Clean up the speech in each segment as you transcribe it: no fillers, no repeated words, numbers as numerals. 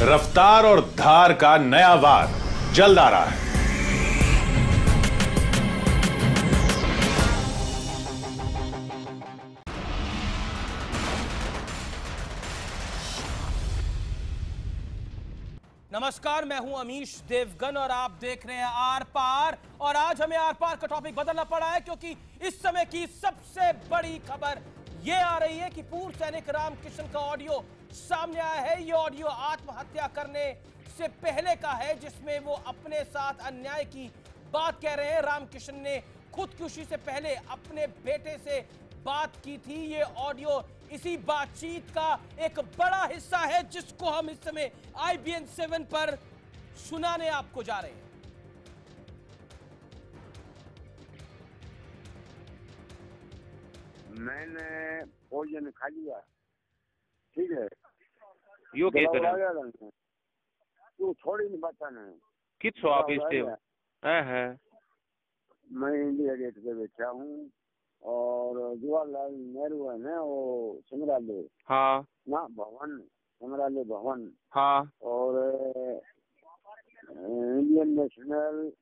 रफ्तार और धार का नया वार जल्द आ रहा है। नमस्कार, मैं हूं अमीश देवगन और आप देख रहे हैं आर पार। और आज हमें आर पार का टॉपिक बदलना पड़ा है क्योंकि इस समय की सबसे बड़ी खबर यह आ रही है कि पूर्व सैनिक रामकिशन का ऑडियो सामने आया है। यह ऑडियो आत्महत्या करने से पहले का है, जिसमें वो अपने साथ अन्याय की बात कह रहे हैं। रामकिशन ने खुदकुशी से पहले अपने बेटे से बात की थी। ये ऑडियो इसी बातचीत का एक बड़ा हिस्सा है, जिसको हम इस समय IBN 7 पर सुनाने आपको जा रहे हैं। मैंने भोजन खा लिया, ठीक है। यो कैसे तू थोड़ी नहीं बताना किस ऑफिस से है? मैं इंडिया गेट पे बैठा हूँ और जवाहरलाल नेहरू है ना, वो संग्रहालय, हाँ ना भवन, संग्रहालय भवन, हाँ, और इंडियन नेशनल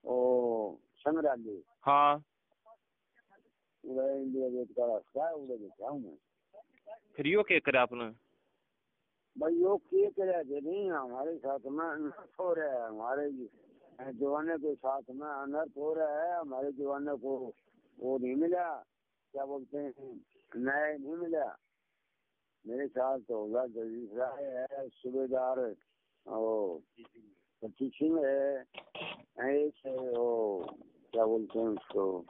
वो संग्रहालय, हाँ, इंडिया गेट का रास्ता है, उधर बैठा हूँ मैं। फिर यो क्या करे आपने? भाई योग किए करे थे नहीं, हमारे साथ में अनर्थ हो रहा है, हमारे जवानों के साथ में अनर्थ हो रहा है। हमारे जवानों को वो नहीं मिला, क्या बोलते हैं, न्याय नहीं मिला। मेरे साथ तो होगा जगदीश राय है, सूबेदार वो सची सिंह है, एक वो क्या बोलते हैं उसको,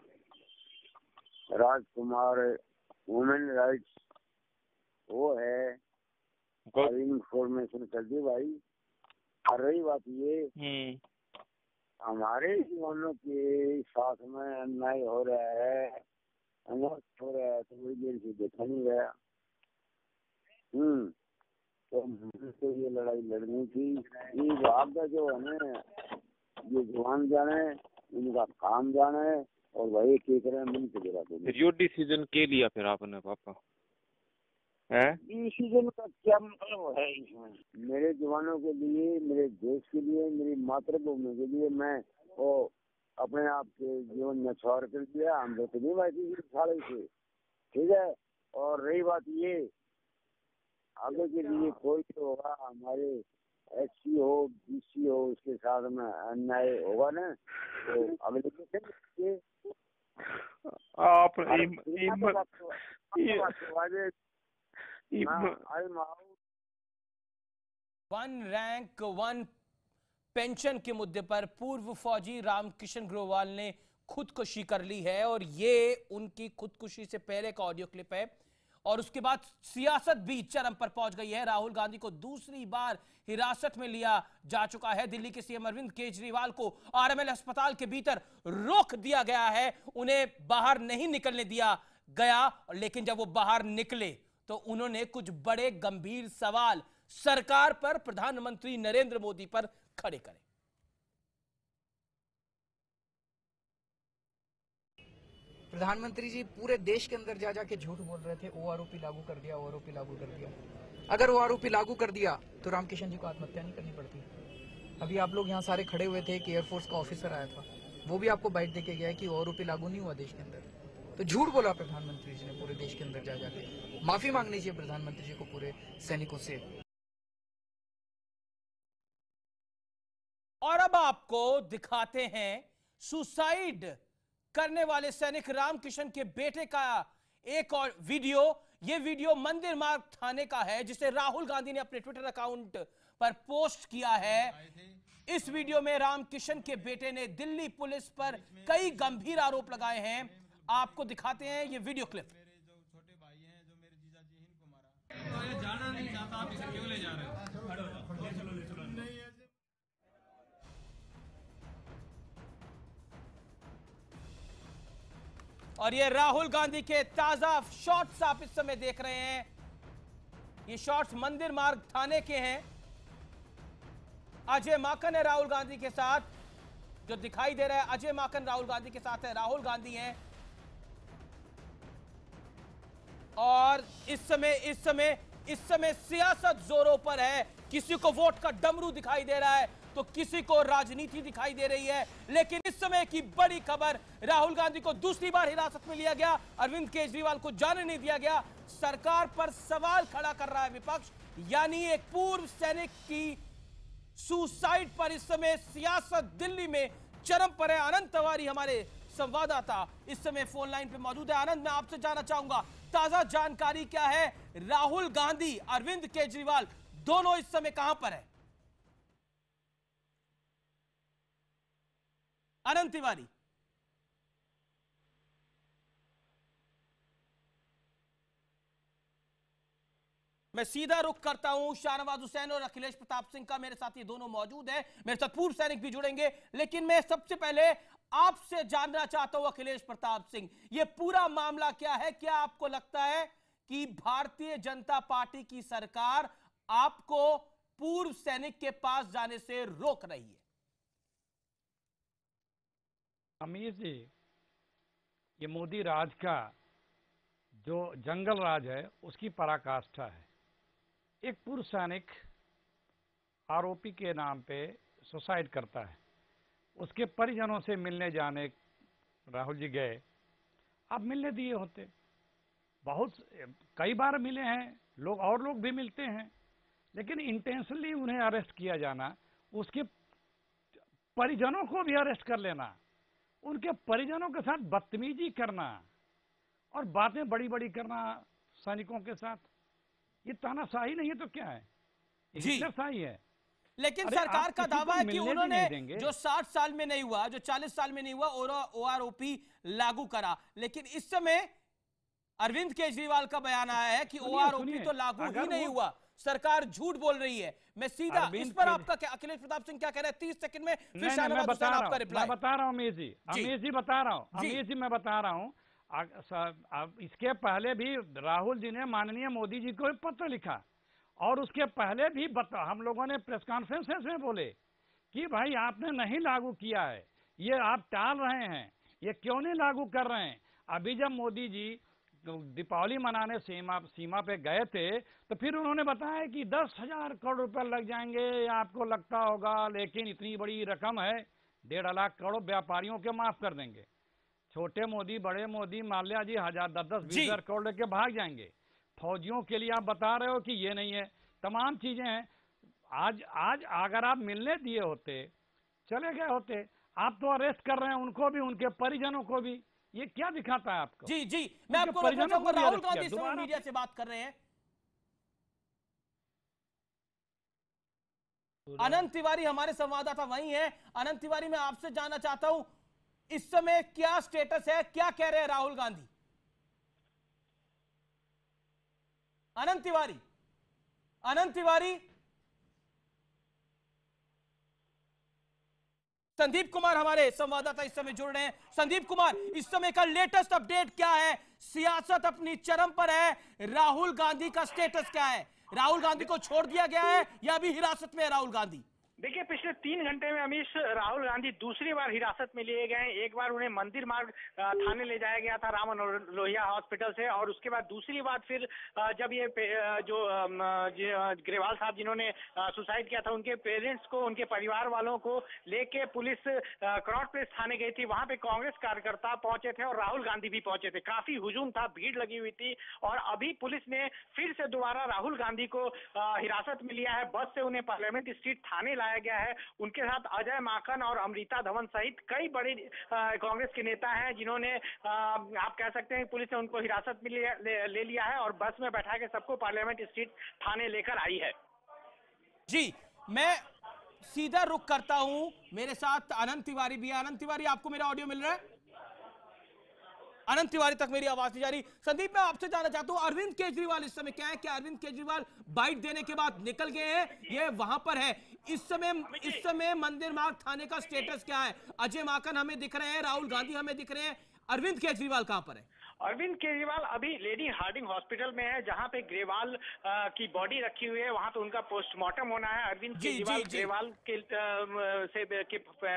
राजकुमार वुमेन राइट्स वो है। इंफॉर्मेशन कर दी भाई। और रही बात ये, हमारे जवानों के साथ में अन्याय हो रहा है, अनर्थ हो रहा है, तो बड़ी देर से देखा नहीं गया। तो मुझे तो ये लड़ाई लड़नी थी। ये भाग जो है ना, ये जवान जाने, इनका काम जाने, और वही ठीक रहे मिल के गिरा। फिर यो डिसीजन के लिया फिर आपने पापा है? डिसीजन का क्या मतलब है इसमें? मेरे जवानों के लिए, मेरे देश के लिए, मेरी मातृभूमि के लिए मैं वो अपने आप के जीवन में छोड़ कर दिया। हम लोग नहीं बैठी साले से, ठीक है। और रही बात ये, आगे के लिए कोई तो होगा, हमारे SC हो, BC हो, उसके साथ में अन्याय होगा ना, तो अगले आप वन रैंक वन पेंशन के मुद्दे पर पूर्व फौजी रामकिशन ग्रोवाल ने खुदकुशी कर ली है। और ये उनकी खुदकुशी से पहले का ऑडियो क्लिप है। और उसके बाद सियासत भी चरम पर पहुंच गई है। राहुल गांधी को दूसरी बार हिरासत में लिया जा चुका है। दिल्ली के CM अरविंद केजरीवाल को RML अस्पताल के भीतर रोक दिया गया है, उन्हें बाहर नहीं निकलने दिया गया। लेकिन जब वो बाहर निकले तो उन्होंने कुछ बड़े गंभीर सवाल सरकार पर, प्रधानमंत्री नरेंद्र मोदी पर खड़े करे। प्रधानमंत्री जी पूरे देश के अंदर जा जाके झूठ बोल रहे थे, OROP लागू कर दिया, OROP लागू कर दिया। अगर OROP लागू कर दिया तो रामकिशन जी को आत्महत्या नहीं करनी पड़ती। अभी आप लोग यहाँ सारे खड़े हुए थे कि एयरफोर्स का ऑफिसर आया था, वो भी आपको बाइट देके गया है कि OROP लागू नहीं हुआ देश के अंदर। तो झूठ बोला प्रधानमंत्री जी ने पूरे देश के अंदर जा जाके। माफी मांगनी चाहिए प्रधानमंत्री जी को पूरे सैनिकों से। और अब आपको दिखाते हैं सुसाइड करने वाले सैनिक रामकिशन के बेटे का एक और वीडियो। यह वीडियो मंदिर मार्ग थाने का है, जिसे राहुल गांधी ने अपने ट्विटर अकाउंट पर पोस्ट किया है। इस वीडियो में रामकिशन के बेटे ने दिल्ली पुलिस पर कई गंभीर आरोप लगाए हैं। आपको दिखाते हैं ये वीडियो क्लिप। मेरे जो छोटे भाई हैं, जो मेरे जीजा जी हैं, इनको मारा। तो ये जाना नहीं चाहता, आप इसे क्यों ले जा रहे हो? और ये राहुल गांधी के ताजा शॉट्स आप इस समय देख रहे हैं। ये शॉट्स मंदिर मार्ग थाने के हैं। अजय माकन है राहुल गांधी के साथ, जो दिखाई दे रहा है अजय माकन राहुल गांधी के साथ है। राहुल गांधी हैं और इस समय सियासत जोरों पर है। किसी को वोट का डमरू दिखाई दे रहा है तो किसी को राजनीति दिखाई दे रही है। लेकिन इस समय की बड़ी खबर, राहुल गांधी को दूसरी बार हिरासत में लिया गया, अरविंद केजरीवाल को जाने नहीं दिया गया। सरकार पर सवाल खड़ा कर रहा है विपक्ष, यानी एक पूर्व सैनिक की सुसाइड पर इस समय सियासत दिल्ली में चरम पर है। आनंद तिवारी हमारे संवाददाता इस समय फोन लाइन पे मौजूद है। आनंद, मैं आपसे जानना चाहूंगा ताजा जानकारी क्या है, राहुल गांधी, अरविंद केजरीवाल दोनों इस समय कहां पर है? आनंद तिवारी। मैं सीधा रुख करता हूं शाहनवाज हुसैन और अखिलेश प्रताप सिंह का, मेरे साथ ये दोनों मौजूद हैं, मेरे साथ पूर्व सैनिक भी जुड़ेंगे। लेकिन मैं सबसे पहले आपसे जानना चाहता हूं अखिलेश प्रताप सिंह, ये पूरा मामला क्या है? क्या आपको लगता है कि भारतीय जनता पार्टी की सरकार आपको पूर्व सैनिक के पास जाने से रोक रही है? अमीर जी, ये मोदी राज का जो जंगल राज है उसकी पराकाष्ठा है। एक पूर्व सैनिक आरोपी के नाम पे सुसाइड करता है, उसके परिजनों से मिलने जाने राहुल जी गए, अब मिलने दिए होते, बहुत कई बार मिले हैं लोग, और लोग भी मिलते हैं, लेकिन इंटेंशनली उन्हें अरेस्ट किया जाना, उसके परिजनों को भी अरेस्ट कर लेना, उनके परिजनों के साथ बदतमीजी करना और बातें बड़ी बड़ी करना सैनिकों के साथ, ये तानाशाही नहीं है तो क्या है? हिटलरशाही है। लेकिन सरकार का दावा है कि उन्होंने जो 60 साल में नहीं हुआ, जो 40 साल में नहीं हुआ, ओआरओपी लागू करा। लेकिन इस समय अरविंद केजरीवाल का बयान आया है कि ओआरओपी तो लागू ही नहीं हुआ, सरकार झूठ बोल रही है। मैं सीधा इस पर आपका क्या, अखिलेश प्रताप सिंह क्या कह रहे हैं? 30 सेकंड में फिर शाहनवाज हुसैन आपका रिप्लाई। मैं बता रहा हूं अमीर जी, बता रहा हूं अमीर जी, मैं बता रहा हूं। इसके पहले भी राहुल जी ने माननीय मोदी जी को पत्र लिखा, और उसके पहले भी हम लोगों ने प्रेस कॉन्फ्रेंसेस में बोले कि भाई आपने नहीं लागू किया है, ये आप टाल रहे हैं, ये क्यों नहीं लागू कर रहे हैं? अभी जब मोदी जी दीपावली मनाने सीमा पे गए थे तो फिर उन्होंने बताया कि 10,000 करोड़ रुपए लग जाएंगे, आपको लगता होगा, लेकिन इतनी बड़ी रकम है, 1.5 लाख करोड़ व्यापारियों के माफ कर देंगे। छोटे मोदी, बड़े मोदी, माल्या जी 10,000-10,000-20,000 करोड़ लेके भाग जाएंगे। फौजियों के लिए आप बता रहे हो कि ये नहीं है, तमाम चीजें हैं। आज अगर आप मिलने दिए होते, चले गए होते, आप तो अरेस्ट कर रहे हैं उनको भी, उनके परिजनों को भी, ये क्या दिखाता है आपको? जी मैं आपको राहुल गांधी से मीडिया से बात कर रहे हैं। अनंत तिवारी हमारे संवाददाता वही हैं। अनंत तिवारी, मैं आपसे जानना चाहता हूं इस समय क्या स्टेटस है, क्या कह रहे हैं राहुल गांधी? अनंत तिवारी, संदीप कुमार हमारे संवाददाता इस समय जुड़ रहे हैं। संदीप कुमार, इस समय का लेटेस्ट अपडेट क्या है? सियासत अपनी चरम पर है, राहुल गांधी का स्टेटस क्या है? राहुल गांधी को छोड़ दिया गया है या अभी हिरासत में है राहुल गांधी? देखिए, पिछले 3 घंटे में अमीश राहुल गांधी दूसरी बार हिरासत में लिए गए हैं। एक बार उन्हें मंदिर मार्ग थाने ले जाया गया था राम लोहिया हॉस्पिटल से, और उसके बाद दूसरी बार फिर जब ये जो ग्रेवाल साहब जिन्होंने सुसाइड किया था, उनके पेरेंट्स को, उनके परिवार वालों को लेके पुलिस क्रॉस प्लेस थाने गई थी। वहां पे कांग्रेस कार्यकर्ता पहुंचे थे और राहुल गांधी भी पहुंचे थे। काफी हुजूम था, भीड़ लगी हुई थी, और अभी पुलिस ने फिर से दोबारा राहुल गांधी को हिरासत में लिया है। बस से उन्हें पार्लियामेंट स्ट्रीट थाने लाया गया है। उनके साथ अजय माकन और अमृता धवन सहित कई बड़े कांग्रेस के नेता हैं, जिन्होंने आप कह सकते हैं पुलिस ने उनको हिरासत में ले लिया है और बस में बैठा के सबको पार्लियामेंट स्ट्रीट थाने लेकर आई है। जी, मैं सीधा रुख करता हूं, मेरे साथ अनंत तिवारी भी है। अनंत तिवारी, आपको मेरा ऑडियो मिल रहा है? अनंत तिवारी तक मेरी आवाज नहीं जा रही। संदीप, मैं आपसे जानना चाहता हूं अरविंद केजरीवाल इस समय क्या है? क्या अरविंद केजरीवाल बाइट देने के बाद निकल गए हैं, ये वहां पर है? इस समय मंदिर मार्ग थाने का स्टेटस क्या है? अजय माकन हमें दिख रहे हैं, राहुल गांधी हमें दिख रहे हैं, अरविंद केजरीवाल कहां पर है? अरविंद केजरीवाल अभी लेडी हार्डिंग हॉस्पिटल में है, जहां पे ग्रेवाल की बॉडी रखी हुई है, वहां पे उनका पोस्टमार्टम होना है। अरविंद केजरीवाल ग्रेवाल के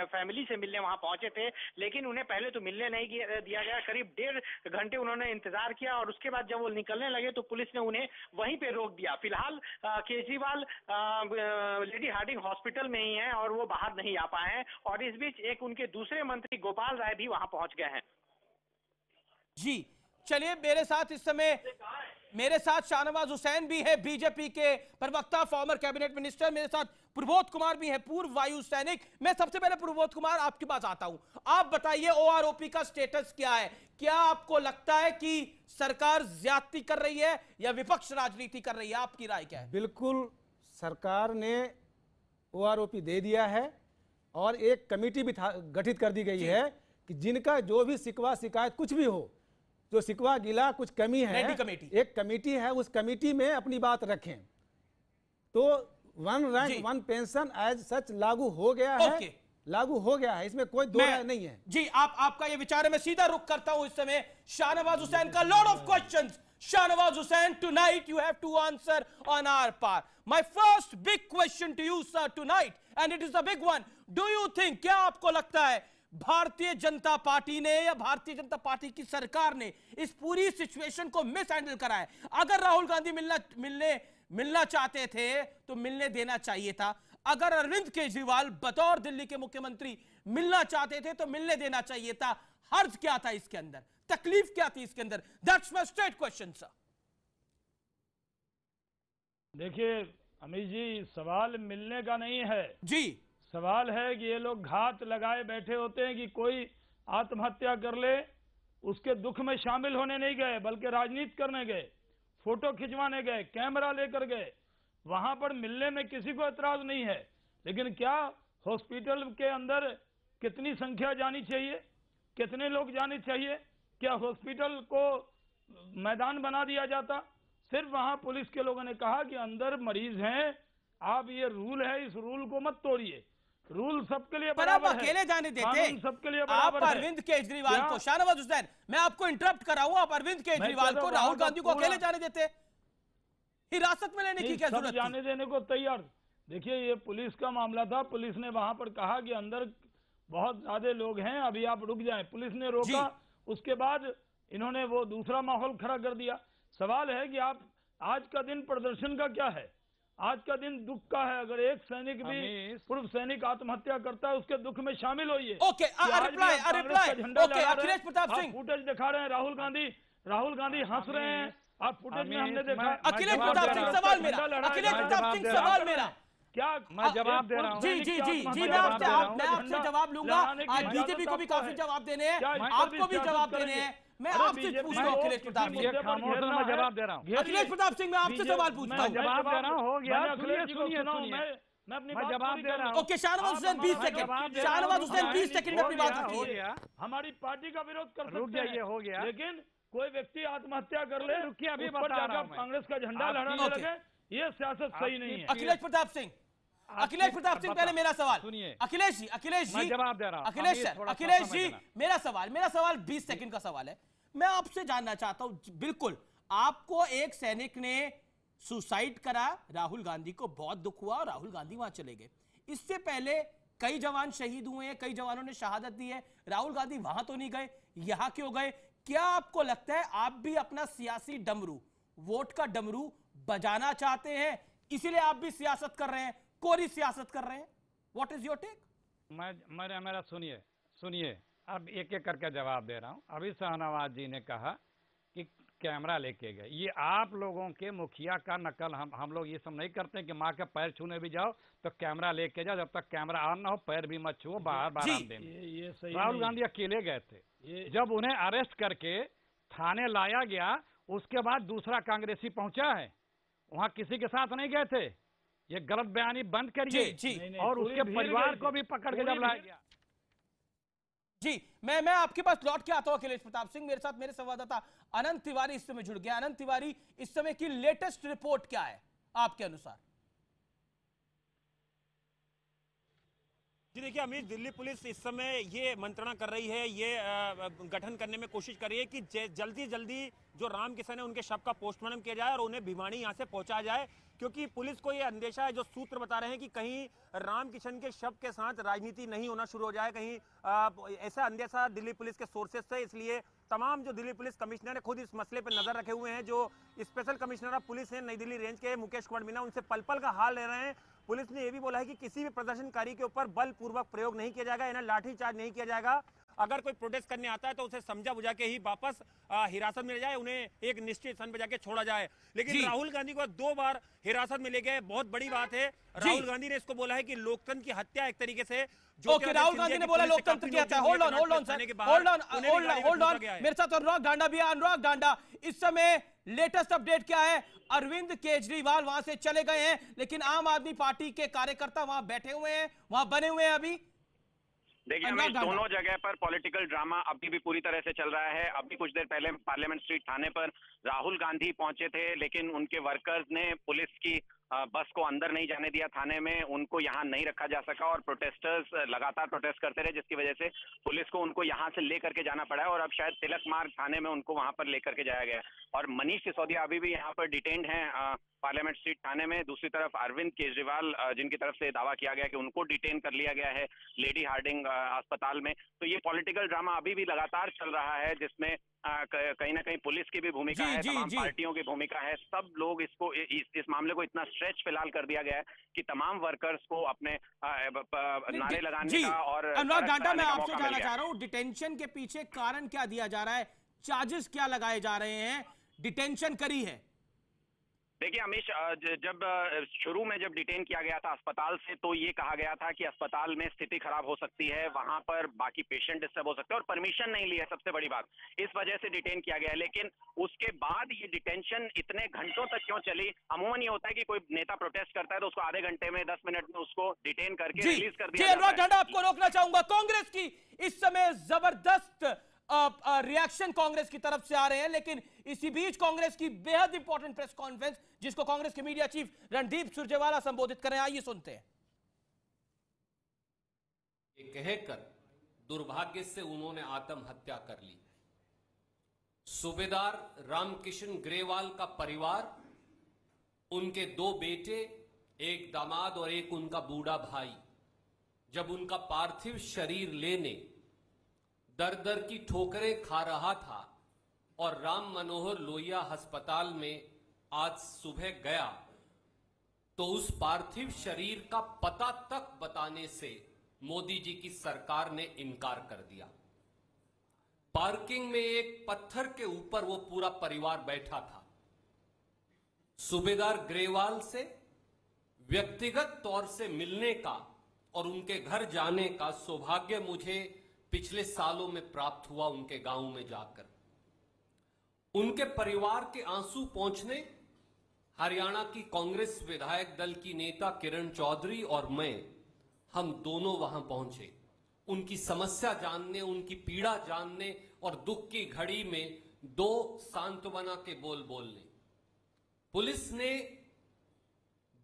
फैमिली से मिलने वहां पहुंचे थे, लेकिन उन्हें पहले तो मिलने नहीं दिया गया। करीब 1.5 घंटे उन्होंने इंतजार किया और उसके बाद जब वो निकलने लगे तो पुलिस ने उन्हें वहीं पे रोक दिया। फिलहाल केजरीवाल लेडी हार्डिंग हॉस्पिटल में ही हैं और वो बाहर नहीं आ पाए हैं, और इस बीच एक उनके दूसरे मंत्री गोपाल राय भी वहां पहुंच गए हैं। जी चलिए, मेरे साथ शाहनवाज हुसैन भी है, बीजेपी के प्रवक्ता, फॉर्मर कैबिनेट मिनिस्टर। मेरे साथ प्रबोध कुमार भी है, पूर्व वायु सैनिक। मैं सबसे पहले प्रबोध कुमार आपके पास आता हूं, आप बताइए ओआरओपी का स्टेटस क्या है? क्या आपको लगता है कि सरकार ज्यादती कर रही है या विपक्ष राजनीति कर रही है? आपकी राय क्या है? बिल्कुल, सरकार ने ओआरओपी दे दिया है और एक कमेटी भी गठित कर दी गई है कि जिनका जो भी शिकवा शिकायत कुछ भी हो, जो शिकवा गिला कुछ कमी है, एक कमेटी है, उस कमेटी में अपनी बात रखें। तो one rank one pension as such लागू हो गया है, लागू हो गया है, इसमें कोई दो राय नहीं है। जी आपका ये विचार है। मैं सीधा रुख करता हूं इस समय शाहनवाज हुसैन का। Lot of questions, Shahnawaz Hussain, tonight you have to answer on our part. My first big question to you sir tonight, and it is a big one. Do you think, क्या आपको लगता है भारतीय जनता पार्टी ने या भारतीय जनता पार्टी की सरकार ने इस पूरी सिचुएशन को मिस हैंडल करा है? अगर राहुल गांधी मिलना चाहते थे तो मिलने देना चाहिए था। अगर अरविंद केजरीवाल बतौर दिल्ली के मुख्यमंत्री मिलना चाहते थे तो मिलने देना चाहिए था। हर्ज क्या था इसके अंदर, तकलीफ क्या थी इसके अंदर? That's my straight question sir. देखिए अमित जी, सवाल मिलने का नहीं है जी, सवाल है कि ये लोग घात लगाए बैठे होते हैं कि कोई आत्महत्या कर ले, उसके दुख में शामिल होने नहीं गए, बल्कि राजनीति करने गए, फोटो खिंचवाने गए, कैमरा लेकर गए। वहां पर मिलने में किसी को एतराज नहीं है, लेकिन क्या हॉस्पिटल के अंदर कितनी संख्या जानी चाहिए, कितने लोग जाने चाहिए? क्या हॉस्पिटल को मैदान बना दिया जाता? सिर्फ वहां पुलिस के लोगों ने कहा कि अंदर मरीज हैं, आप ये रूल है, इस रूल को मत तोड़िए, रूल सबके लिए बराबर है, अकेले जाने देते सबके लिए बराबर आप अरविंद केजरीवाल को, शाहनवाज हुसैन मैं आपको इंटरप्ट कर रहा हूं, आप अरविंद केजरीवाल को, राहुल गांधी को अकेले जाने देते? हिरासत में लेने की क्या जरूरत थी? जाने देने को तैयार। देखिए ये पुलिस का मामला था, पुलिस ने वहां पर कहा कि अंदर बहुत ज्यादा लोग हैं, अभी आप रुक जाएं। पुलिस ने रोका, उसके बाद इन्होंने वो दूसरा माहौल खड़ा कर दिया। सवाल है कि आप आज का दिन प्रदर्शन का क्या है? आज का दिन दुख का है। अगर एक सैनिक भी, पूर्व सैनिक आत्महत्या करता है, उसके दुख में शामिल होइए। अखिलेश प्रताप सिंह फुटेज दिखा रहे हैं, राहुल गांधी हंस रहे हैं, आप फुटेज में हमने देखा। अखिलेश प्रताप सिंह सवाल मेरा, अखिलेश प्रताप सिंह सवाल मेरा, क्या मैं जवाब दे रहा हूँ? जी मैं आपसे जवाब लूंगा। आज बीजेपी को भी काफी जवाब देने हैं, आपको भी जवाब देने हैं। मैं आपसे पूछता हूँ अखिलेश प्रताप सिंह, मैं जवाब दे रहा हूँ। अखिलेश प्रताप सिंह मैं आपसे सवाल पूछता हूँ, जवाब दे रहा हूँ। हो गया, मैं अपनी जवाब दे रहा हूँ। Okay Shahnawaz Hussain 20 second, Shahnawaz Hussain 20 second में अपनी बात रखिए। हमारी पार्टी का विरोध कर सकते हैं, हो गया, लेकिन कोई व्यक्ति आत्महत्या कर ले, रुकिए अभी कांग्रेस का झंडा लहराने लगे, ये सियासत सही नहीं है। अखिलेश प्रताप सिंह पहले मेरा सवाल सुनिए। अखिलेश जी जवाब दे रहा हूं। अखिलेश जी मेरा सवाल 20 सेकंड का सवाल है। मैं आपसे जानना चाहता हूं, बिल्कुल आपको एक सैनिक ने सुसाइड करा, राहुल गांधी को बहुत दुख हुआ और राहुल गांधी वहां चले गए। इससे पहले कई जवान शहीद हुए हैं, कई जवानों ने शहादत दी है, राहुल गांधी वहां तो नहीं गए, यहां क्यों गए? क्या आपको लगता है आप भी अपना सियासी डमरू, वोट का डमरू बजाना चाहते हैं, इसीलिए आप भी सियासत कर रहे हैं, कोरी सियासत कर रहे हैं? What is your take? मेरा सुनिए, अब एक एक करके जवाब दे रहा हूं। अभी शाहनवाज जी ने कहा कि कैमरा लेके गए, ये आप लोगों के मुखिया का नकल। हम लोग ये सब नहीं करते कि माँ के पैर छूने भी जाओ तो कैमरा लेके जाओ, जब तक कैमरा ऑन ना हो पैर भी मत छुओ, बाहर आराम देने। राहुल गांधी अकेले गए थे, जब उन्हें अरेस्ट करके थाने लाया गया, उसके बाद दूसरा कांग्रेसी पहुंचा है, वहां किसी के साथ नहीं गए थे। ये गलत बयानी बंद करिए, और उसके परिवार को भी पकड़ के जब लाया गया। जी मैं आपके पास लौट के आता हूं अखिलेश प्रताप सिंह। मेरे साथ मेरे संवाददाता अनंत तिवारी इस समय जुड़ गया। अनंत तिवारी, इस समय की लेटेस्ट रिपोर्ट क्या है आपके अनुसार? जी देखिए अमित, दिल्ली पुलिस इस समय ये मंत्रणा कर रही है, ये गठन करने में कोशिश कर रही है कि जल्दी जल्दी जो राम किशन है उनके शव का पोस्टमार्टम किया जाए और उन्हें भिवानी यहाँ से पहुंचाया जाए, क्योंकि पुलिस को ये अंदेशा है, जो सूत्र बता रहे हैं कि कहीं राम किशन के शव के साथ राजनीति नहीं होना शुरू हो जाए, कहीं ऐसा अंदेशा दिल्ली पुलिस के सोर्सेस से। इसलिए तमाम जो दिल्ली पुलिस कमिश्नर है खुद इस मसले पर नजर रखे हुए हैं। जो स्पेशल कमिश्नर ऑफ पुलिस है नई दिल्ली रेंज के मुकेश कुमार मीना, उनसे पल पल का हाल ले रहे हैं। पुलिस ने यह भी बोला है कि किसी भी प्रदर्शनकारी के ऊपर बलपूर्वक प्रयोग नहीं किया जाएगा, इन्हें लाठीचार्ज नहीं किया जाएगा। अगर कोई प्रोटेस्ट करने आता है तो उसे समझा बुझा के ही वापस हिरासत में ले जाए, उन्हें एक निश्चित स्थान पर जाके छोड़ा जाए। लेकिन राहुल गांधी को 2 बार हिरासत में ले गए, बहुत बड़ी बात है। राहुल गांधी ने इसको बोला है कि लोकतंत्र की हत्या एक तरीके से ओके, राहुल गांधी ने बोला लोकतंत्र की हत्या। होल्ड ऑन मेरे साथ अनुराग गांडा भी है। अनुराग गांडा, इस समय लेटेस्ट अपडेट क्या है? अरविंद केजरीवाल वहां से चले गए हैं, लेकिन आम आदमी पार्टी के कार्यकर्ता वहां बैठे हुए हैं, वहां बने हुए हैं अभी। देखिए हमें दोनों जगह पर पॉलिटिकल ड्रामा अभी भी पूरी तरह से चल रहा है। अभी कुछ देर पहले पार्लियामेंट स्ट्रीट थाने पर राहुल गांधी पहुंचे थे, लेकिन उनके वर्कर्स ने पुलिस की बस को अंदर नहीं जाने दिया थाने में, उनको यहाँ नहीं रखा जा सका और प्रोटेस्टर्स लगातार प्रोटेस्ट करते रहे, जिसकी वजह से पुलिस को उनको यहाँ से लेकर के जाना पड़ा है और अब शायद तिलक मार्ग थाने में उनको वहां पर लेकर के जाया गया। और मनीष सिसोदिया अभी भी यहाँ पर डिटेन्ड हैं पार्लियामेंट स्ट्रीट थाने में। दूसरी तरफ अरविंद केजरीवाल, जिनकी तरफ से दावा किया गया कि उनको डिटेन कर लिया गया है लेडी हार्डिंग अस्पताल में। तो ये पॉलिटिकल ड्रामा अभी भी लगातार चल रहा है, जिसमें कहीं ना कहीं पुलिस की भी भूमिका है, तमाम पार्टियों की भूमिका है। सब लोग इसको इस मामले को इतना स्ट्रेच फिलहाल कर दिया गया है कि तमाम वर्कर्स को अपने नारे लगाने का और अनुराग गांडा, मैं आपसे जानना चाह रहा हूँ, डिटेंशन के पीछे कारण क्या दिया जा रहा है? चार्जेस क्या लगाए जा रहे हैं? डिटेंशन करी है? देखिए अमीश, जब शुरू में जब डिटेन किया गया था अस्पताल से, तो ये कहा गया था कि अस्पताल में स्थिति खराब हो सकती है, वहां पर बाकी पेशेंट डिस्टर्ब हो सकते हैं और परमिशन नहीं ली है, सबसे बड़ी बात, इस वजह से डिटेन किया गया है। लेकिन उसके बाद ये डिटेंशन इतने घंटों तक क्यों चली? अमूमन ये होता है कि कोई नेता प्रोटेस्ट करता है तो उसको आधे घंटे में 10 मिनट में उसको डिटेन करके रिलीज कर दिया जाता है। अनुराग गांडा, आपको रोकना चाहूंगा। कांग्रेस की इस समय जबरदस्त रिएक्शन कांग्रेस की तरफ से आ रहे हैं, लेकिन इसी बीच कांग्रेस की बेहद इंपॉर्टेंट प्रेस कॉन्फ्रेंस, जिसको कांग्रेस के मीडिया चीफ रणदीप सुरजेवाला संबोधित कर रहे हैं, आइए सुनते हैं। ये कहकर दुर्भाग्य से उन्होंने आत्महत्या कर ली। सूबेदार रामकिशन ग्रेवाल का परिवार, उनके 2 बेटे, एक दामाद और एक उनका बूढ़ा भाई, जब उनका पार्थिव शरीर लेने दर दर की ठोकरें खा रहा था और राम मनोहर लोहिया अस्पताल में आज सुबह गया, तो उस पार्थिव शरीर का पता तक बताने से मोदी जी की सरकार ने इनकार कर दिया। पार्किंग में एक पत्थर के ऊपर वो पूरा परिवार बैठा था। सूबेदार ग्रेवाल से व्यक्तिगत तौर से मिलने का और उनके घर जाने का सौभाग्य मुझे पिछले सालों में प्राप्त हुआ। उनके गांव में जाकर उनके परिवार के आंसू पहुंचने हरियाणा की कांग्रेस विधायक दल की नेता किरण चौधरी और मैं, हम दोनों वहां पहुंचे, उनकी समस्या जानने, उनकी पीड़ा जानने और दुख की घड़ी में 2 सांत्वना के बोल बोलने। पुलिस ने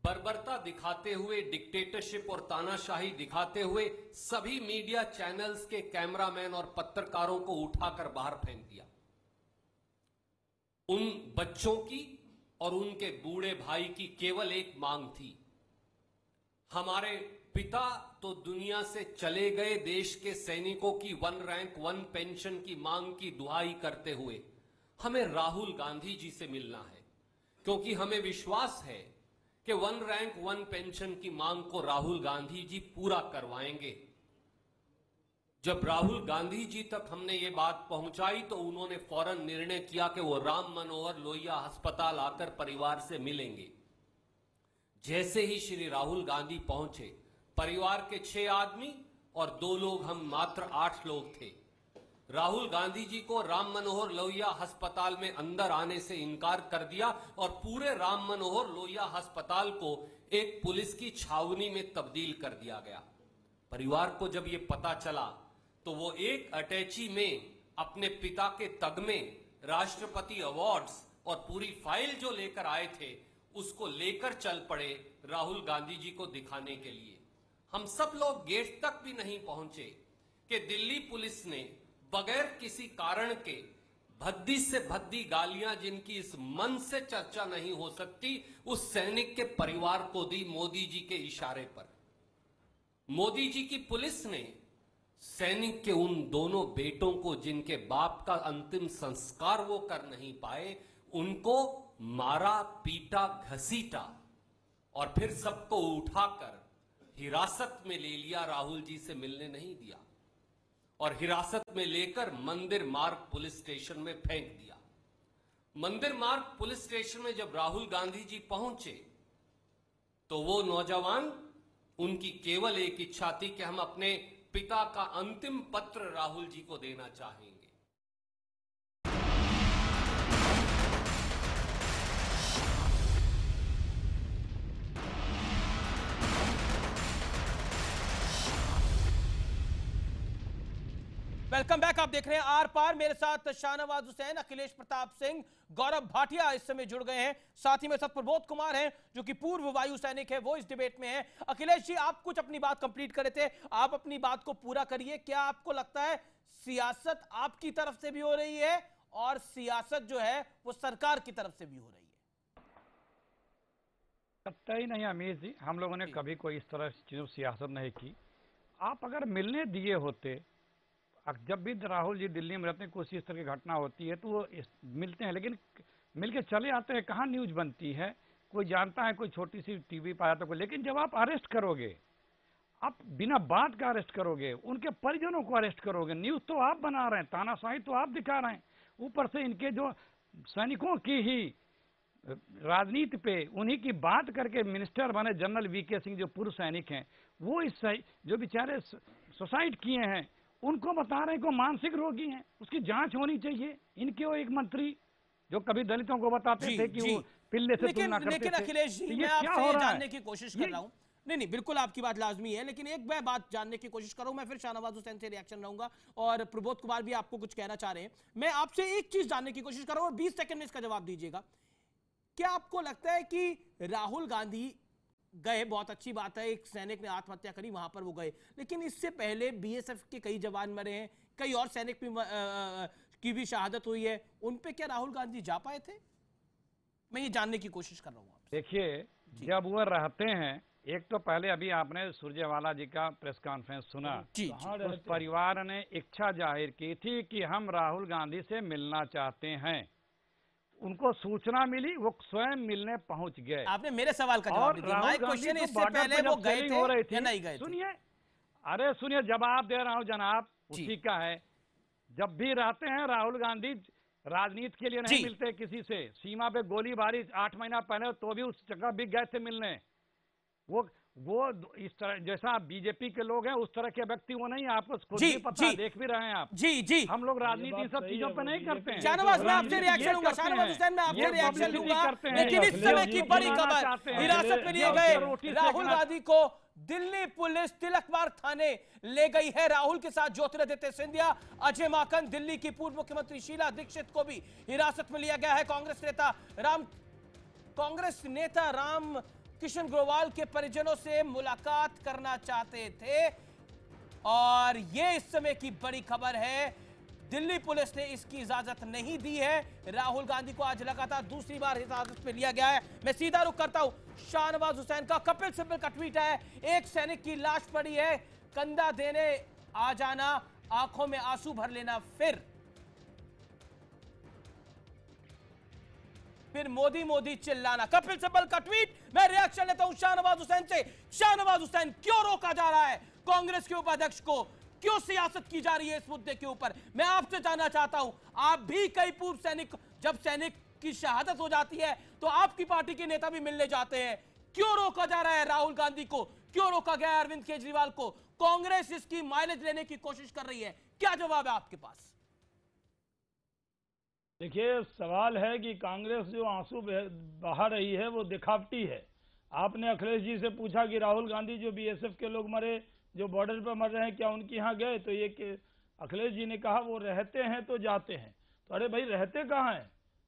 बर्बरता दिखाते हुए, डिक्टेटरशिप और तानाशाही दिखाते हुए सभी मीडिया चैनल्स के कैमरामैन और पत्रकारों को उठाकर बाहर फेंक दिया। उन बच्चों की और उनके बूढ़े भाई की केवल एक मांग थी, हमारे पिता तो दुनिया से चले गए, देश के सैनिकों की 1 रैंक 1 पेंशन की मांग की दुहाई करते हुए हमें राहुल गांधी जी से मिलना है, क्योंकि हमें विश्वास है कि 1 रैंक 1 पेंशन की मांग को राहुल गांधी जी पूरा करवाएंगे। जब राहुल गांधी जी तक हमने ये बात पहुंचाई तो उन्होंने फौरन निर्णय किया कि वो राम मनोहर लोहिया अस्पताल आकर परिवार से मिलेंगे। जैसे ही श्री राहुल गांधी पहुंचे, परिवार के 6 आदमी और 2 लोग, हम मात्र 8 लोग थे। राहुल गांधी जी को राम मनोहर लोहिया अस्पताल में अंदर आने से इनकार कर दिया और पूरे राम मनोहर लोहिया अस्पताल को एक पुलिस की छावनी में तब्दील कर दिया गया। परिवार को जब यह पता चला तो वो एक अटैची में अपने पिता के तगमे, राष्ट्रपति अवार्ड्स और पूरी फाइल जो लेकर आए थे उसको लेकर चल पड़े राहुल गांधी जी को दिखाने के लिए। हम सब लोग गेट तक भी नहीं पहुंचे कि दिल्ली पुलिस ने बगैर किसी कारण के भद्दी से भद्दी गालियां जिनकी इस मन से चर्चा नहीं हो सकती, उस सैनिक के परिवार को दी मोदी जी के इशारे पर। मोदी जी की पुलिस ने सैनिक के उन दोनों बेटों को, जिनके बाप का अंतिम संस्कार वो कर नहीं पाए, उनको मारा, पीटा, घसीटा और फिर सबको उठाकर हिरासत में ले लिया। राहुल जी से मिलने नहीं दिया और हिरासत में लेकर मंदिर मार्ग पुलिस स्टेशन में फेंक दिया। मंदिर मार्ग पुलिस स्टेशन में जब राहुल गांधी जी पहुंचे तो वो नौजवान, उनकी केवल एक इच्छा थी कि हम अपने पिता का अंतिम पत्र राहुल जी को देना चाहेंगे। Welcome back. आप देख रहे हैं आर पार। मेरे साथ शाहनवाज हुसैन, अखिलेश प्रताप सिंह, गौरव भाटिया इस समय जुड़ गए हैं। साथ ही में साथ प्रबोध कुमार हैं जो कि पूर्व वायु सैनिक है, वो इस डिबेट में है। अखिलेश जी, आप कुछ अपनी बात कंप्लीट करे थे, आप अपनी बात को पूरा करिए। क्या आपको लगता है सियासत आपकी तरफ से भी हो रही है और सियासत जो है वो सरकार की तरफ से भी हो रही है? कतई नहीं अमीर जी, हम लोगों ने कभी कोई इस तरह चीजों सियासत नहीं की। आप अगर मिलने दिए होते, जब भी राहुल जी दिल्ली में रहते हैं, कोई इस तरह की घटना होती है तो वो मिलते हैं, लेकिन मिलके चले आते हैं। कहाँ न्यूज बनती है, कोई जानता है, कोई छोटी सी टीवी पर आता कोई। लेकिन जब आप अरेस्ट करोगे, आप बिना बात का अरेस्ट करोगे, उनके परिजनों को अरेस्ट करोगे, न्यूज तो आप बना रहे हैं, तानाशाही तो आप दिखा रहे हैं, ऊपर से इनके जो सैनिकों की ही राजनीति पे उन्हीं की बात करके मिनिस्टर बने जनरल वीके सिंह, जो पूर्व सैनिक हैं, वो इस जो बेचारे सुसाइड किए हैं उनको बता रहे हैं कि मानसिक रोगी हैं, उसकी जांच होनी चाहिए। इनके वो एक मंत्री जो कभी दलितों को बताते थे कि वो पिल्ले से तुलना करते थे। लेकिन अखिलेश जी, मैं आपसे ये जानने की कोशिश कर रहा हूं। नहीं, बिल्कुल आपकी बात लाजमी है, लेकिन एक मैं बात जानने की कोशिश कर रहा हूं। मैं फिर शाहनवाज हुसैन से रिएक्शन रहूंगा और प्रबोध कुमार भी आपको कुछ कहना चाह रहे हैं। मैं आपसे एक चीज जानने की कोशिश कर रहा हूं और 20 सेकंड में इसका जवाब दीजिएगा। क्या आपको लगता है कि राहुल गांधी गए, बहुत अच्छी बात है, एक सैनिक ने आत्महत्या करी, वहां पर वो गए, लेकिन इससे पहले बीएसएफ के कई जवान मरे हैं, कई और सैनिक की भी शहादत हुई है, उन पे क्या राहुल गांधी जा पाए थे? मैं ये जानने की कोशिश कर रहा हूँ। देखिए, जब वो रहते हैं, एक तो पहले अभी आपने सुरजेवाला जी का प्रेस कॉन्फ्रेंस सुना, उस परिवार ने इच्छा जाहिर की थी कि हम राहुल गांधी से मिलना चाहते हैं। उनको सूचना मिली, वो स्वयं मिलने पहुंच गए। आपने मेरे सवाल का जवाब दिया। माय क्वेश्चन, इससे पहले वो गए थे या नहीं गए? सुनिए, अरे सुनिए, जवाब दे रहा हूं जनाब, उसी का है। जब भी रहते हैं राहुल गांधी राजनीति के लिए नहीं मिलते किसी से। सीमा पे गोलीबारी 8 महीना पहले तो भी उस जगह भी गए थे मिलने। वो इस तरह जैसा बीजेपी के लोग हैं उस तरह के व्यक्ति वो नहीं, आपको खुद भी पता, देख भी रहे हैं आप। जी हम लोग राजनीति इन सब चीजों पे नहीं करते हैं। शाहनवाज, मैं आपसे रिएक्शन लूंगा, शाहनवाज हुसैन, मैं आपसे रिएक्शन लूंगा, लेकिन इस समय की बड़ी खबर, हिरासत में लिए गए राहुल गांधी को दिल्ली पुलिस तिलक मार्ग थाने ले गई है। राहुल के साथ ज्योतिरादित्य सिंधिया, अजय माकन, दिल्ली की पूर्व मुख्यमंत्री शीला दीक्षित को भी हिरासत में लिया गया है। कांग्रेस नेता राम किशन ग्रोवाल के परिजनों से मुलाकात करना चाहते थे और ये इस समय की बड़ी खबर है। दिल्ली पुलिस ने इसकी इजाजत नहीं दी है। राहुल गांधी को आज लगातार दूसरी बार हिरासत में लिया गया है। मैं सीधा रुख करता हूं शाहनवाज हुसैन का। कपिल सिब्बल का ट्वीट है, एक सैनिक की लाश पड़ी है, कंधा देने आ जाना, आंखों में आंसू भर लेना, फिर मोदी मोदी चिल्लाना। कपिल सिब्बल का ट्वीट। मैं रिएक्शन लेता हूं शाहनवाज हुसैन से। शाहनवाज हुसैन, क्यों रोका जा रहा है कांग्रेस के उपाध्यक्ष को? क्यों सियासत की जा रही है इस मुद्दे के ऊपर? मैं आपसे जानना चाहता हूं। आप भी कई पूर्व सैनिक, जब सैनिक की शहादत हो जाती है तो आपकी पार्टी के नेता भी मिलने जाते हैं। क्यों रोका जा रहा है राहुल गांधी को? क्यों रोका गया अरविंद केजरीवाल को? कांग्रेस इसकी माइलेज लेने की कोशिश कर रही है, क्या जवाब है आपके पास? देखिए, सवाल है कि कांग्रेस जो आंसू बहा रही है वो दिखावटी है। आपने अखिलेश जी से पूछा कि राहुल गांधी जो बीएसएफ के लोग मरे, जो बॉर्डर पर मर रहे हैं, क्या उनके यहाँ गए? तो ये कि अखिलेश जी ने कहा वो रहते हैं तो जाते हैं। तो अरे भाई, रहते कहाँ हैं?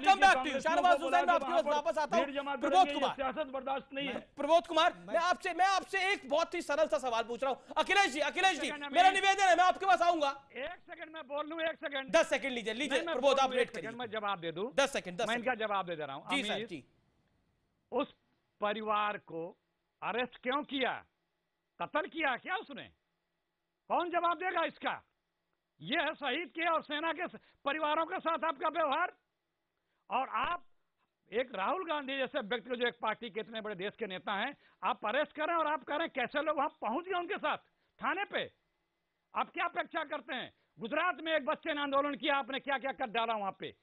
Come back to you Shahnawaz Hussain, मैं आपके पास वापस आता हूं। प्रबोध कुमार, सियासत बर्दाश्त नहीं है। प्रबोध कुमार, मैं आपसे एक बहुत ही सरल सा सवाल पूछ रहा हूं। अखिलेश जी मेरा निवेदन है, मैं आपके पास आऊंगा। 1 सेकंड मैं बोल लूं, 1 सेकंड 10 सेकंड लीजिए प्रबोध, आप वेट करिए। मैं जवाब दे दूं, 10 सेकंड मैं इनका जवाब दे दे रहा हूं। जी सर जी। उस परिवार को अरेस्ट क्यों किया? कत्ल किया क्या उसने? कौन जवाब देगा इसका? यह है शहीद के और सेना के परिवारों के साथ आपका व्यवहार। और आप एक राहुल गांधी जैसे व्यक्ति को, जो एक पार्टी के इतने बड़े देश के नेता हैं, आप अरेस्ट करें और आप कह रहे हैं कैसे लोग वहां पहुंच गए उनके साथ थाने पे। आप क्या अपेक्षा करते हैं? गुजरात में एक बच्चे ने आंदोलन किया, आपने क्या क्या कर डाला वहां पे।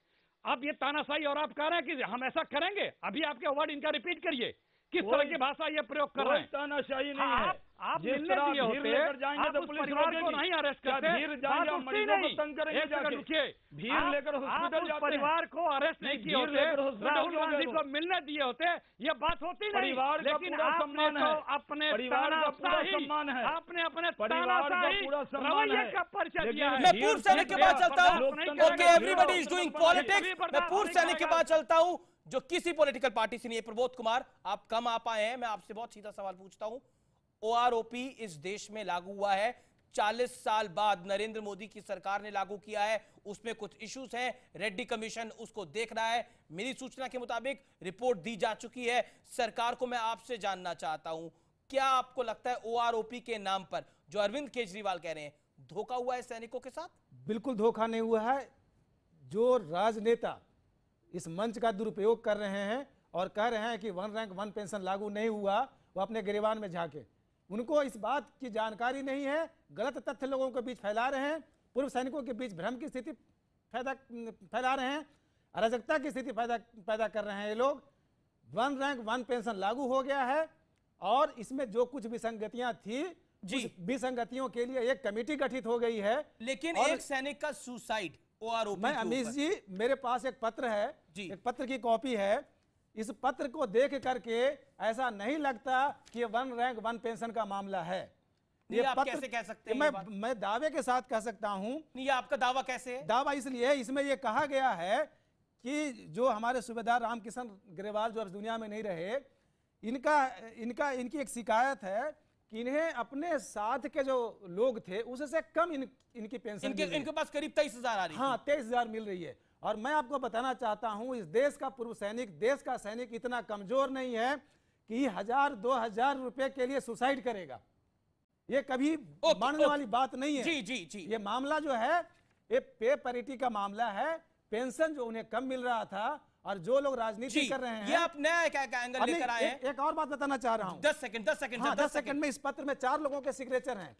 अब ये तानाशाही, और आप कह रहे हैं कि हम ऐसा करेंगे। अभी आपके वर्ड इनका रिपीट करिए, किस तरह की भाषा ये प्रयोग कर रहे हैं। तानाशाही नहीं है। आप जिस मिलने तरह दिए भीड़ होते, लेकर जाएंगे आप तो उस पुलिस परिवार को रोकेगी। नहीं अरेस्ट क्या करते। भीड़ जाएंगे, बात मरीजों को नहीं। तंग करेंगे एक सेकंड जाके। रुकिए। भीड़ लेकर हॉस्पिटल उस जाते हैं। परिवार को अरेस्ट नहीं किए होते, राहुल गांधी को मिलने दिए होते, ये बात होती नहीं। परिवार का लेकिन पूरा आपने सम्मान तो है। अपने परिवार का पूरा तानाशाही, सम्मान है। आपने अपने परिवार का तानाशाही पूरा सम्मान रवैये है। का परिचय दिया है। मैं पूर्व सैनिक के पास चलता हूं। Okay, everybody is doing politics. मैं पूर्व सैनिक के पास चलता हूं जो किसी पॉलिटिकल पार्टी से नहीं है। प्रबोध कुमार, आप कम आ पाए हैं, मैं आपसे बहुत सीधा सवाल पूछता हूं। ओआरओपी इस देश में लागू हुआ है, 40 साल बाद नरेंद्र मोदी की सरकार ने लागू किया है। उसमें कुछ इश्यूज हैं, रेड्डी कमीशन उसको देख रहा है। मेरी सूचना के मुताबिक रिपोर्ट दी जा चुकी है सरकार को। मैं आपसे जानना चाहता हूं, क्या आपको लगता है ओआरओपी के नाम पर जो अरविंद केजरीवाल कह रहे हैं, धोखा हुआ है सैनिकों के साथ? बिल्कुल धोखा नहीं हुआ है। जो राजनेता इस मंच का दुरुपयोग कर रहे हैं और कह रहे हैं कि 1 रैंक 1 पेंशन लागू नहीं हुआ, वो अपने गिरेबान में झांके। उनको इस बात की जानकारी नहीं है, गलत तथ्य लोगों के बीच फैला रहे हैं, पूर्व सैनिकों के बीच भ्रम की स्थिति फैला रहे हैं, अराजकता की स्थिति पैदा कर रहे हैं। ये लोग 1 रैंक 1 पेंशन लागू हो गया है और इसमें जो कुछ विसंगतियां थी, उस विसंगतियों के लिए एक कमेटी गठित हो गई है। लेकिन एक सैनिक का सुसाइड ओआरओपी, मैं अमीश जी, मेरे पास एक पत्र है, एक पत्र की कॉपी है। इस पत्र को देख करके ऐसा नहीं लगता कि ये 1 रैंक 1 पेंशन का मामला है। ये आप कैसे कह सकते हैं? मैं दावे के साथ कह सकता हूं। नहीं, आपका दावा कैसे है? दावा इसलिए है, इसमें यह कहा गया है कि जो हमारे सूबेदार रामकिशन ग्रेवाल जो अब दुनिया में नहीं रहे, इनकी एक शिकायत है कि इन्हें अपने साथ के जो लोग थे उससे कम इनकी पेंशन इनके पास करीब 23,000 आ रही है। हाँ, 23,000 मिल रही है। और मैं आपको बताना चाहता हूं, इस देश का पूर्व सैनिक, देश का सैनिक इतना कमजोर नहीं है कि 1,000-2,000 रुपए के लिए सुसाइड करेगा। ये कभी मानने वाली बात नहीं है। जी जी जी। ये मामला जो है, ये पे पैरिटी का मामला है। पेंशन जो उन्हें कम मिल रहा था और जो लोग राजनीति कर रहे हैं, ये आप नया एंगल लेकर आए हैं। एक और बात बताना चाह रहा हूं। 10 सेकंड में इस पत्र में 4 लोगों के सिग्नेचर हैं।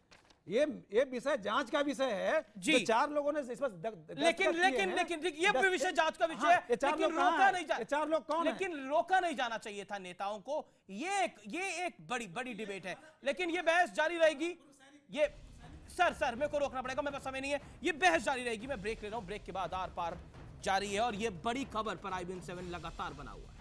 ये विषय जांच का विषय है जी। तो 4 लोगों ने इस पर लेकिन ये विषय जांच का विषय है, लेकिन रोका नहीं जा, 4 लोग कौन? लेकिन रोका नहीं जाना चाहिए था नेताओं को। ये एक बड़ी डिबेट है, लेकिन ये बहस जारी रहेगी। ये सर मेरे को रोकना पड़ेगा, मेरे पास समय नहीं है। ये बहस जारी रहेगी। मैं ब्रेक ले रहा हूं, ब्रेक के बाद आर पार जारी है। और ये बड़ी खबर पर IBN7 लगातार बना हुआ है।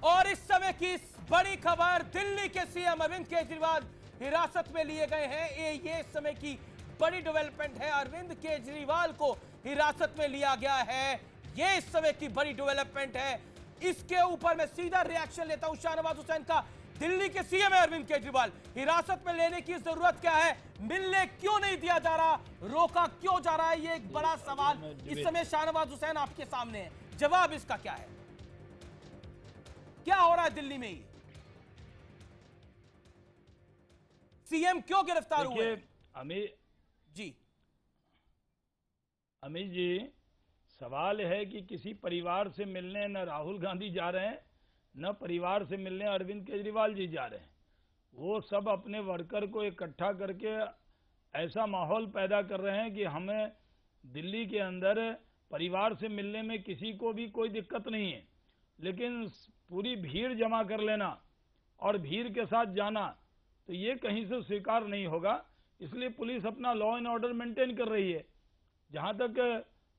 और इस समय की बड़ी खबर, दिल्ली के सीएम अरविंद केजरीवाल हिरासत में लिए गए हैं। ये समय की बड़ी डेवलपमेंट है। अरविंद केजरीवाल को हिरासत में लिया गया है, ये इस समय की बड़ी डेवलपमेंट है। इसके ऊपर मैं सीधा रिएक्शन लेता हूं शाहनवाज हुसैन का। दिल्ली के सीएम है अरविंद केजरीवाल, हिरासत में लेने की जरूरत क्या है? मिलने क्यों नहीं दिया जा रहा? रोका क्यों जा रहा है? ये एक बड़ा सवाल इस समय शाहनवाज हुसैन आपके सामने है। जवाब इसका क्या है? क्या हो रहा है दिल्ली में? सीएम क्यों गिरफ्तार हुए? अमित जी, सवाल है कि किसी परिवार से मिलने न राहुल गांधी जा रहे हैं, न परिवार से मिलने अरविंद केजरीवाल जी जा रहे हैं। वो सब अपने वर्कर को इकट्ठा करके ऐसा माहौल पैदा कर रहे हैं कि हमें दिल्ली के अंदर परिवार से मिलने में किसी को भी कोई दिक्कत नहीं है, लेकिन पूरी भीड़ जमा कर लेना और भीड़ के साथ जाना, तो ये कहीं से स्वीकार नहीं होगा। इसलिए पुलिस अपना लॉ एंड ऑर्डर मेंटेन कर रही है। जहां तक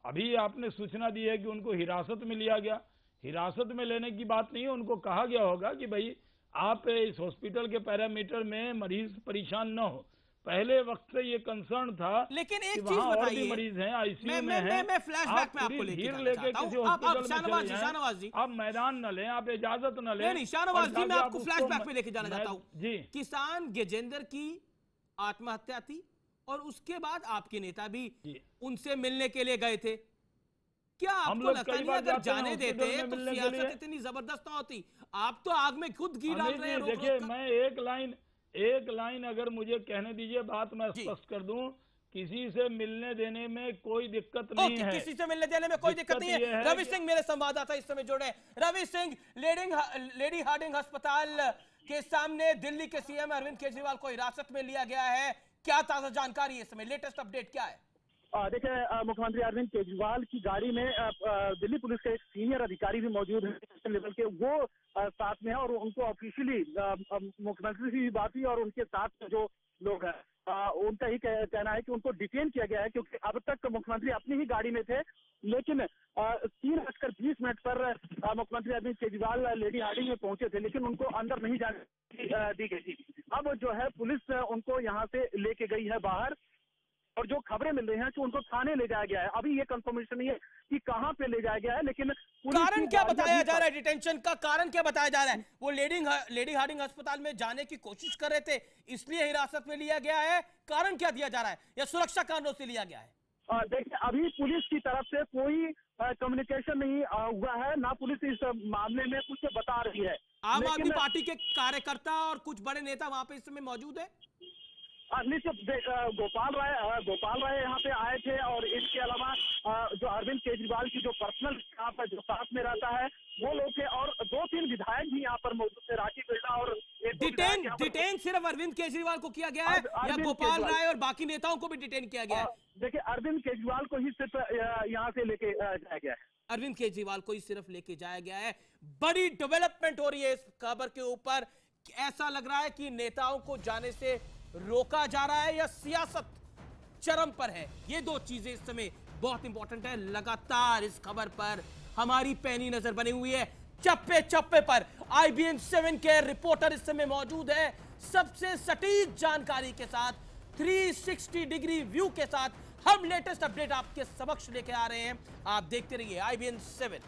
अभी आपने सूचना दी है कि उनको हिरासत में लिया गया, हिरासत में लेने की बात नहीं है। उनको कहा गया होगा कि भाई आप इस हॉस्पिटल के पैरामीटर में मरीज परेशान न हो। पहले वक्त से ये कंसर्न था, लेकिन एक चीज और भी मरीज हैं, आईसीयू में हैं। मैं फ्लैशबैक में आपको लेके किसी हॉस्पिटल में चले जाएं, आप मैदान न लें, आप इजाजत न लें। नहीं शाहनवाज जी, मैं आपको फ्लैशबैक में लेके जाना चाहता हूँ जी। किसान गजेंद्र की आत्महत्या थी और उसके बाद आपके नेता भी उनसे मिलने के लिए गए थे। क्या हम आपको लोग लगता कई नहीं बार अगर जाते हैं जाने देते हॉस्पिटल में तो मिलने के सियासत लिए। इतनी जबरदस्त ना होती? आप तो आग में खुद घी डाल रहे हैं। रोक देखिए, रोक कर। मैं एक लाइन अगर मुझे कहने दीजिए, बात मैं स्पष्ट कर दूं, किसी से मिलने देने में कोई दिक्कत नहीं है। किसी से मिलने देने में कोई दिक्कत नहीं है। रवि सिंह मेरे संवाददाता इस समय जुड़े। रवि सिंह, लेडी हार्डिंग अस्पताल के सामने दिल्ली के सीएम अरविंद केजरीवाल को हिरासत में लिया गया है। क्या ताजा जानकारी है इस समय? लेटेस्ट अपडेट क्या है? देखिए, मुख्यमंत्री अरविंद केजरीवाल की गाड़ी में दिल्ली पुलिस के एक सीनियर अधिकारी भी मौजूद है लेवल के, वो साथ में है और उनको ऑफिशियली मुख्यमंत्री से भी बात हुई और उनके साथ जो लोग हैं उनका ही कहना है कि उनको डिटेन किया गया है, क्योंकि अब तक मुख्यमंत्री अपनी ही गाड़ी में थे, लेकिन 3:20 पर मुख्यमंत्री अरविंद केजरीवाल लेडी हार्डिंग में पहुंचे थे, लेकिन उनको अंदर नहीं जाने दी गई थी। अब जो है पुलिस उनको यहाँ से लेके गई है बाहर, और जो खबरें मिल रही हैं कि उनको थाने ले जाया गया है। अभी ये कंफर्मेशन नहीं है कि कहां पे ले जाया गया है, लेकिन कारण क्या बताया जा रहा है? डिटेंशन का कारण क्या बताया जा रहा है? वो लेडी हार्डिंग अस्पताल में जाने की कोशिश कर रहे थे, इसलिए हिरासत में लिया गया है। कारण क्या दिया जा रहा है, या सुरक्षा कारणों से लिया गया है? देखिए, अभी पुलिस की तरफ से कोई कम्युनिकेशन नहीं हुआ है, ना पुलिस इस मामले में कुछ बता रही है। आम आदमी पार्टी के कार्यकर्ता और कुछ बड़े नेता वहां पे इस समय मौजूद है। गोपाल राय यहाँ पे आए थे, और इसके अलावा जो अरविंद केजरीवाल की जो पर्सनल स्टाफ है, जो साथ में रहता है, वो लोग थे, और 2-3 विधायक भी यहाँ पर मौजूद थे, राखी बिरला और डिटेन सिर्फ अरविंद केजरीवाल को किया गया है या गोपाल राय और बाकी नेताओं को भी डिटेन किया गया है? देखिए, अरविंद केजरीवाल को ही सिर्फ यहाँ से लेके जाया गया है। अरविंद केजरीवाल को ही सिर्फ लेके जाया गया है। बड़ी डेवलपमेंट हो रही है इस खबर के ऊपर। ऐसा लग रहा है कि नेताओं को जाने से रोका जा रहा है या सियासत चरम पर है। ये दो चीजें इस समय बहुत इंपॉर्टेंट है। लगातार इस खबर पर हमारी पैनी नजर बनी हुई है। चप्पे चप्पे पर IBN 7 के रिपोर्टर इस समय मौजूद है, सबसे सटीक जानकारी के साथ, 360 डिग्री व्यू के साथ हम लेटेस्ट अपडेट आपके समक्ष लेके आ रहे हैं। आप देखते रहिए IBN 7।